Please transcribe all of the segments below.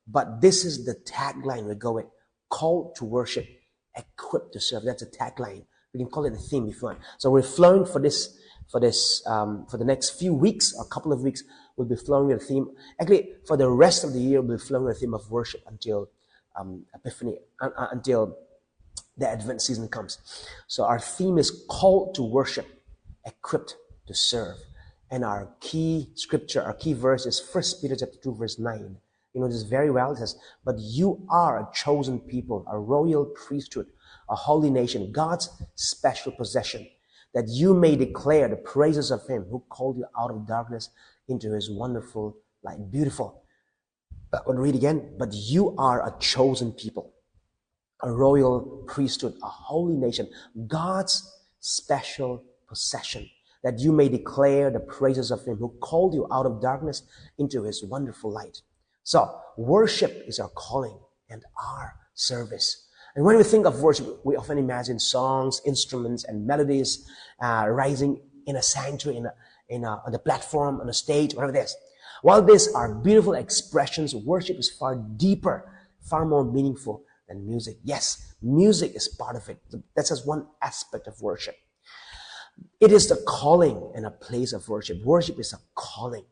But this is the tagline we go with. Called to worship, equipped to serve. That's a tagline. We can call it a theme if you want. So we're flowing for the next few weeks, a couple of weeks, we'll be flowing with a theme. Actually, for the rest of the year, we'll be flowing with a theme of worship until Epiphany, until the Advent season comes. So our theme is called to worship, equipped to serve. And our key scripture, our key verse is 1 Peter chapter 2, verse 9. You know this very well. It says, but you are a chosen people, a royal priesthood, a holy nation, God's special possession, that you may declare the praises of him who called you out of darkness into his wonderful light. Beautiful. But I'll read again. But you are a chosen people, a royal priesthood, a holy nation, God's special possession, that you may declare the praises of him who called you out of darkness into his wonderful light. So worship is our calling and our service. And when we think of worship, we often imagine songs, instruments, and melodies rising in a sanctuary, on the platform, on a stage, whatever it is. While these are beautiful expressions, worship is far deeper, far more meaningful than music. Yes, music is part of it. That's just one aspect of worship. It is the calling and a place of worship. Worship is a calling.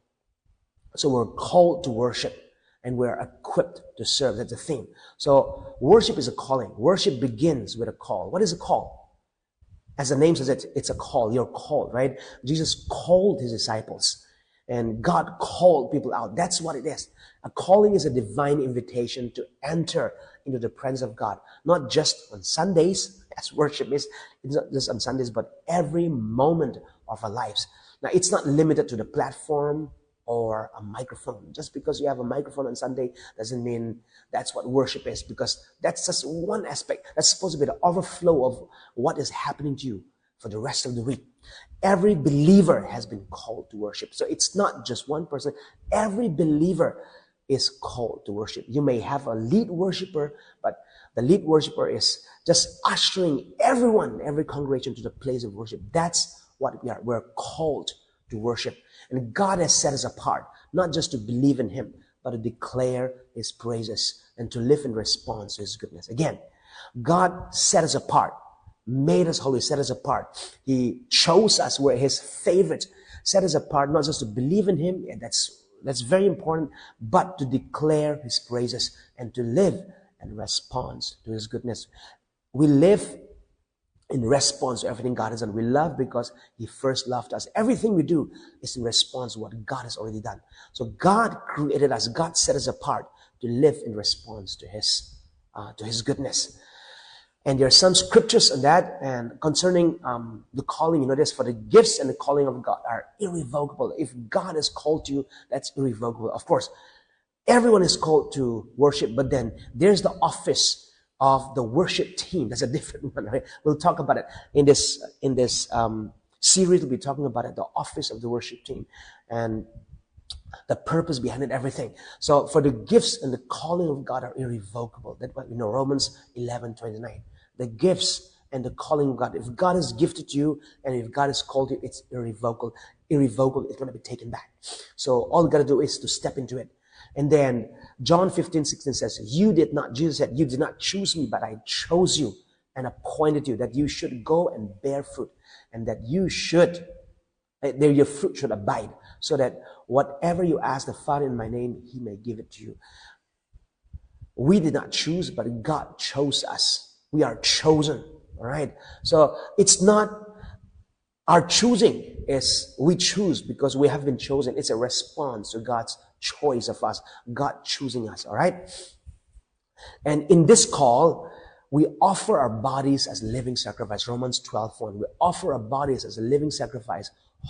So we're called to worship. And we're equipped to serve. That's the theme. So worship is a calling. Worship begins with a call. What is a call? As the name says, it's a call. You're called, right? Jesus called his disciples. And God called people out. That's what it is. A calling is a divine invitation to enter into the presence of God. Not just on Sundays, as worship is. It's not just on Sundays, but every moment of our lives. Now, it's not limited to the platform or a microphone. Just because you have a microphone on Sunday doesn't mean that's what worship is, because that's just one aspect. That's supposed to be the overflow of what is happening to you for the rest of the week. Every believer has been called to worship. So it's not just one person. Every believer is called to worship. You may have a lead worshiper, but the lead worshiper is just ushering everyone, every congregation to the place of worship. That's what we are. We're called to worship. And God has set us apart, not just to believe in him, but to declare his praises and to live in response to his goodness. Again, God set us apart, made us holy, set us apart. He chose us, we're his favorite, set us apart, not just to believe in him, and that's very important, but to declare his praises and to live in response to his goodness. We live in response to everything God has done. We love because he first loved us. Everything we do is in response to what God has already done. So God created us. God set us apart to live in response to his goodness. And there are some scriptures on that, and concerning the calling, this for the gifts and the calling of God are irrevocable. If God has called you, that's irrevocable. Of course, everyone is called to worship, but then there's the office of the worship team. That's a different one, right? We'll talk about it in this series. We'll be talking about it, the office of the worship team and the purpose behind it, everything. So for the gifts and the calling of God are irrevocable. That's what Romans 11:29. The gifts and the calling of God. If God has gifted you and if God has called you, it's irrevocable. Irrevocable. It's going to be taken back. So all you got to do is to step into it. And then John 15:16 says, Jesus said, you did not choose me, but I chose you and appointed you that you should go and bear fruit, and that your fruit should abide, so that whatever you ask the Father in my name, he may give it to you. We did not choose, but God chose us. We are chosen. All right. So it's not our choosing, is we choose because we have been chosen. It's a response to God's choice of us, God choosing us, all right? And in this call, we offer our bodies as living sacrifice. Romans 12:1. We offer our bodies as a living sacrifice,